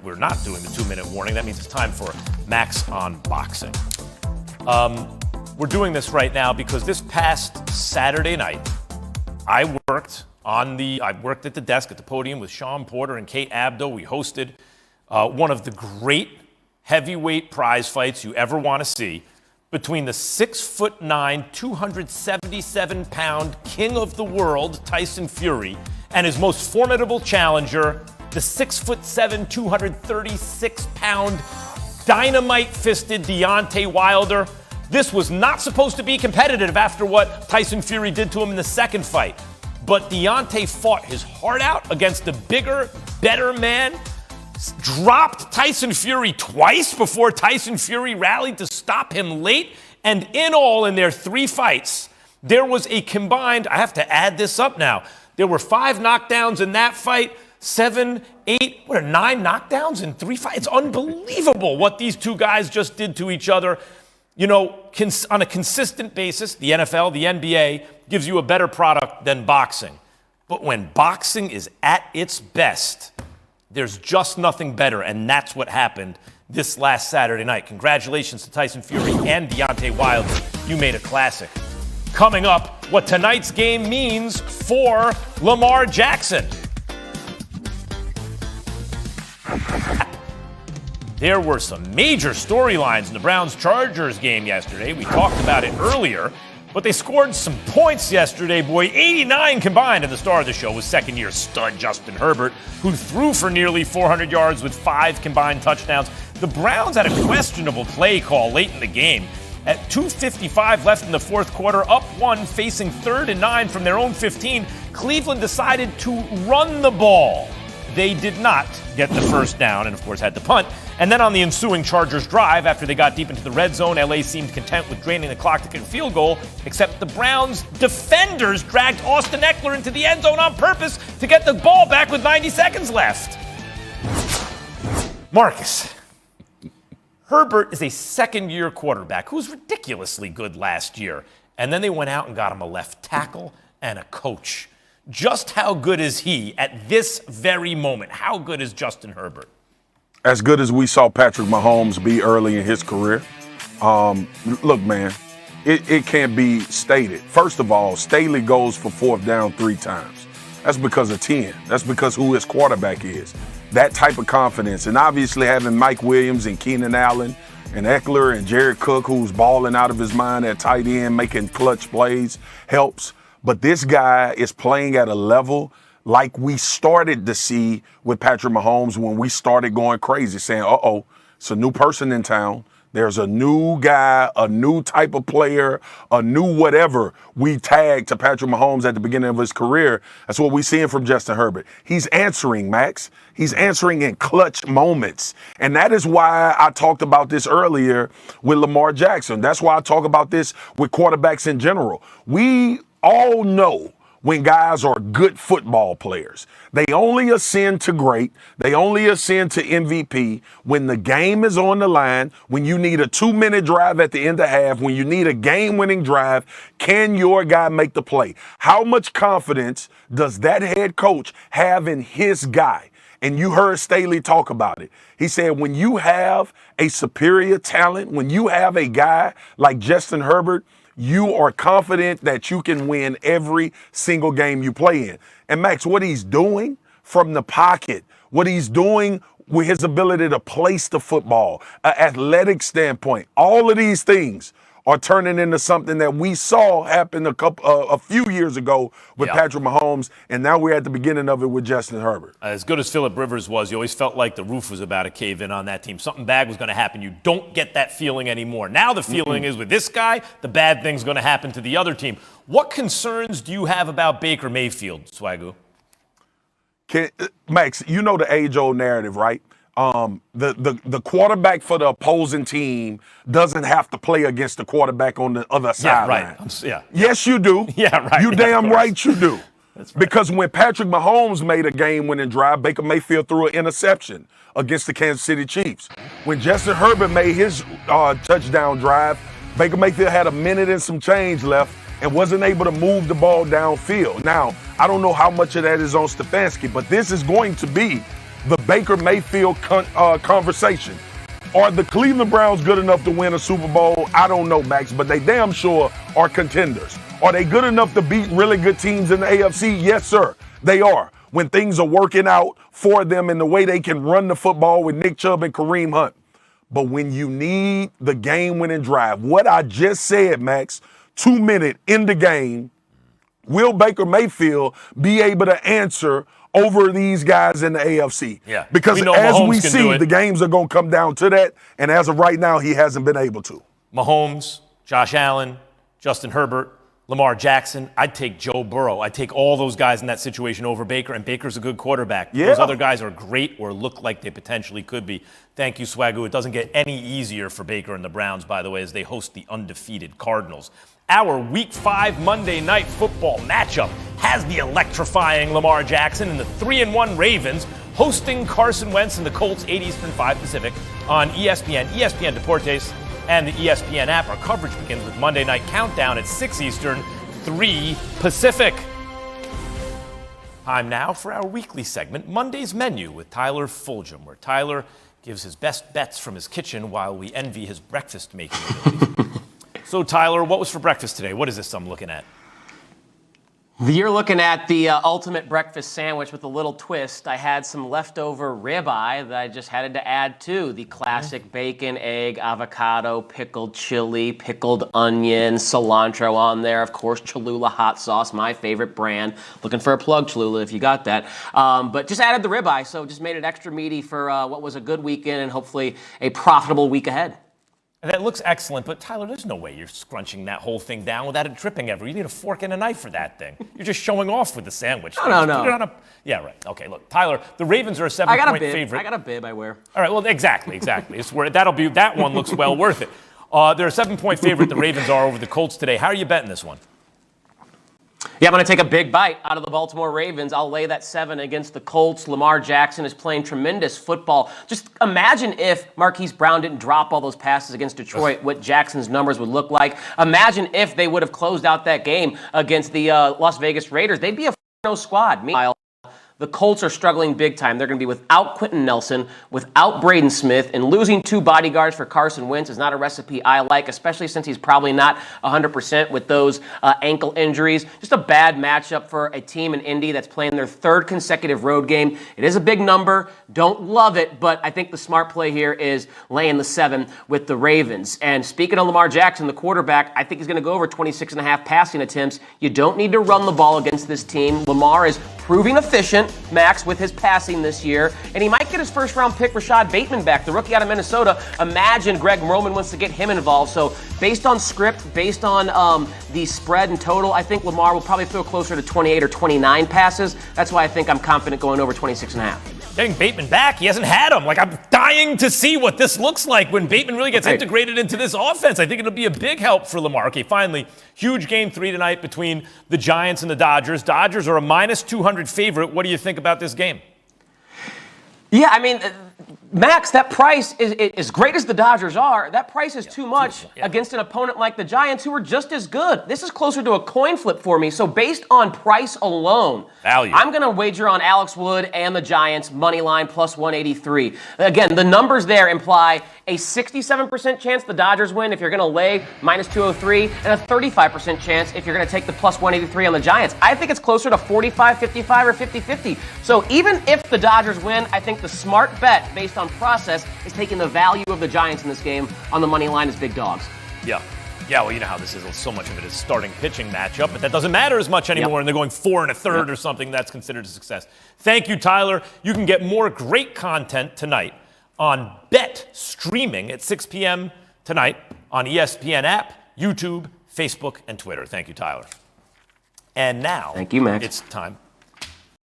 we're not doing the 2-minute warning. That means it's time for Max on Boxing. We're doing this right now because this past Saturday night, I worked at the desk at the podium with Sean Porter and Kate Abdo. We hosted one of the great heavyweight prize fights you ever want to see between the 6'9", 277-pound king of the world, Tyson Fury, and his most formidable challenger, the 6'7", 236-pound dynamite-fisted Deontay Wilder. This was not supposed to be competitive after what Tyson Fury did to him in the second fight. But Deontay fought his heart out against a bigger, better man, dropped Tyson Fury twice before Tyson Fury rallied to stop him late. And in all, in their 3 fights, there was a combined, I have to add this up now, there were 5 knockdowns in that fight, 7, 8, 9 knockdowns in 3 fights. It's unbelievable what these two guys just did to each other. You know, on a consistent basis, the NFL, the NBA gives you a better product than boxing. But when boxing is at its best, there's just nothing better, and that's what happened this last Saturday night. Congratulations to Tyson Fury and Deontay Wilder. You made a classic. Coming up, what tonight's game means for Lamar Jackson. There were some major storylines in the Browns-Chargers game yesterday. We talked about it earlier, but they scored some points yesterday, boy. 89 combined, and the star of the show was second-year stud Justin Herbert, who threw for nearly 400 yards with 5 combined touchdowns. The Browns had a questionable play call late in the game. At 2:55 left in the fourth quarter, up 1, facing 3rd and 9 from their own 15, Cleveland decided to run the ball. They did not get the first down and, of course, had to punt. And then on the ensuing Chargers drive, after they got deep into the red zone, LA seemed content with draining the clock to get a field goal, except the Browns' defenders dragged Austin Eckler into the end zone on purpose to get the ball back with 90 seconds left. Marcus, Herbert is a second-year quarterback who was ridiculously good last year. And then they went out and got him a left tackle and a coach. Just how good is he at this very moment? How good is Justin Herbert? As good as we saw Patrick Mahomes be early in his career. Look, man, it can't be stated. First of all, Staley goes for 4th down 3 times. That's because of 10. That's because who his quarterback is. That type of confidence. And obviously having Mike Williams and Keenan Allen and Eckler and Jared Cook, who's balling out of his mind at tight end, making clutch plays, helps. But this guy is playing at a level like we started to see with Patrick Mahomes when we started going crazy, saying, uh-oh, it's a new person in town. There's a new guy, a new type of player, a new whatever we tagged to Patrick Mahomes at the beginning of his career. That's what we're seeing from Justin Herbert. He's answering, Max. He's answering in clutch moments. And that is why I talked about this earlier with Lamar Jackson. That's why I talk about this with quarterbacks in general. We all know when guys are good football players. They only ascend to great. They only ascend to MVP when the game is on the line, when you need a 2-minute drive at the end of half, when you need a game-winning drive. Can your guy make the play? How much confidence does that head coach have in his guy? And you heard Staley talk about it. He said when you have a superior talent, when you have a guy like Justin Herbert, you are confident that you can win every single game you play in. And Max, what he's doing from the pocket, what he's doing with his ability to place the football, an athletic standpoint, all of these things are turning into something that we saw happen a few years ago with Patrick Mahomes, and now we're at the beginning of it with Justin Herbert. As good as Phillip Rivers was, you always felt like the roof was about to cave in on that team. Something bad was going to happen. You don't get that feeling anymore. Now the feeling is with this guy, the bad thing's going to happen to the other team. What concerns do you have about Baker Mayfield, Swagoo? Max, you know the age-old narrative, right? The quarterback for the opposing team doesn't have to play against the quarterback on the other sideline. Right. Yes, you do. Right. You damn right you do. That's right. Because when Patrick Mahomes made a game-winning drive, Baker Mayfield threw an interception against the Kansas City Chiefs. When Justin Herbert made his touchdown drive, Baker Mayfield had a minute and some change left and wasn't able to move the ball downfield. Now, I don't know how much of that is on Stefanski, but this is going to be the Baker Mayfield conversation. Are the Cleveland Browns good enough to win a Super Bowl? I don't know, Max, but they damn sure are contenders. Are they good enough to beat really good teams in the AFC? Yes, sir, they are. When things are working out for them in the way they can run the football with Nick Chubb and Kareem Hunt. But when you need the game-winning drive, what I just said, Max, 2 minutes in the game, will Baker Mayfield be able to answer over these guys in the AFC? Yeah. Because as Mahomes we can see, the games are going to come down to that. And as of right now, he hasn't been able to. Mahomes, Josh Allen, Justin Herbert, Lamar Jackson. I'd take Joe Burrow. I'd take all those guys in that situation over Baker, and Baker's a good quarterback. Yeah. Those other guys are great or look like they potentially could be. Thank you, Swagoo. It doesn't get any easier for Baker and the Browns, by the way, as they host the undefeated Cardinals. Our Week 5 Monday Night Football matchup has the electrifying Lamar Jackson and the 3-1 Ravens hosting Carson Wentz and the Colts, 8 Eastern, 5 Pacific, on ESPN, ESPN Deportes, and the ESPN app. Our coverage begins with Monday Night Countdown at 6 Eastern, 3 Pacific. Time now for our weekly segment, Monday's Menu, with Tyler Fulgham, where Tyler gives his best bets from his kitchen while we envy his breakfast making abilities. So, Tyler, what was for breakfast today? What is this I'm looking at? You're looking at the ultimate breakfast sandwich with a little twist. I had some leftover ribeye that I just had to add to the classic bacon, egg, avocado, pickled chili, pickled onion, cilantro on there. Of course, Cholula hot sauce, my favorite brand. Looking for a plug, Cholula, if you got that. But just added the ribeye, so just made it extra meaty for what was a good weekend and hopefully a profitable week ahead. That looks excellent, but Tyler, there's no way you're scrunching that whole thing down without it dripping ever. You need a fork and a knife for that thing. You're just showing off with the sandwich. No. Yeah, right. Okay, look, Tyler, the Ravens are a 7-point favorite. I got a bib I wear. All right, well, exactly. It's where that one looks well worth it. They're a 7-point favorite. The Ravens are over the Colts today. How are you betting this one? Yeah, I'm going to take a big bite out of the Baltimore Ravens. I'll lay that 7 against the Colts. Lamar Jackson is playing tremendous football. Just imagine if Marquise Brown didn't drop all those passes against Detroit, what Jackson's numbers would look like. Imagine if they would have closed out that game against the Las Vegas Raiders. They'd be a 4-0 squad. Meanwhile, the Colts are struggling big time. They're going to be without Quentin Nelson, without Braden Smith, and losing 2 bodyguards for Carson Wentz is not a recipe I like, especially since he's probably not 100% with those ankle injuries. Just a bad matchup for a team in Indy that's playing their 3rd consecutive road game. It is a big number. Don't love it, but I think the smart play here is laying the 7 with the Ravens. And speaking of Lamar Jackson, the quarterback, I think he's going to go over 26.5 passing attempts. You don't need to run the ball against this team. Lamar is proving efficient, Max, with his passing this year. And he might get his first-round pick, Rashad Bateman, back, the rookie out of Minnesota. Imagine Greg Roman wants to get him involved. So based on script, based on the spread and total, I think Lamar will probably throw closer to 28 or 29 passes. That's why I think I'm confident going over 26.5. Getting Bateman back, he hasn't had him. Like, I'm dying to see what this looks like when Bateman really gets integrated into this offense. I think it'll be a big help for Lamar. Okay, finally, huge game 3 tonight between the Giants and the Dodgers. Dodgers are a -200 favorite. What do you think about this game? Yeah, I mean, Max, that price is as great as the Dodgers are. That price is too much against an opponent like the Giants, who are just as good. This is closer to a coin flip for me. So based on price alone, value, I'm going to wager on Alex Wood and the Giants money line plus 183. Again, the numbers there imply a 67% chance the Dodgers win if you're going to lay -203, and a 35% chance if you're going to take the plus 183 on the Giants. I think it's closer to 45-55 or 50-50. So even if the Dodgers win, I think the smart bet based on process is taking the value of the Giants in this game on the money line as big dogs. Yeah, well, you know how this is. So much of it is starting pitching matchup, but that doesn't matter as much anymore, and they're going 4 1/3 or something. That's considered a success. Thank you, Tyler. You can get more great content tonight on Bet streaming at 6 p.m. tonight on ESPN app, YouTube, Facebook, and Twitter. Thank you, Tyler. And now, thank you, Max. It's time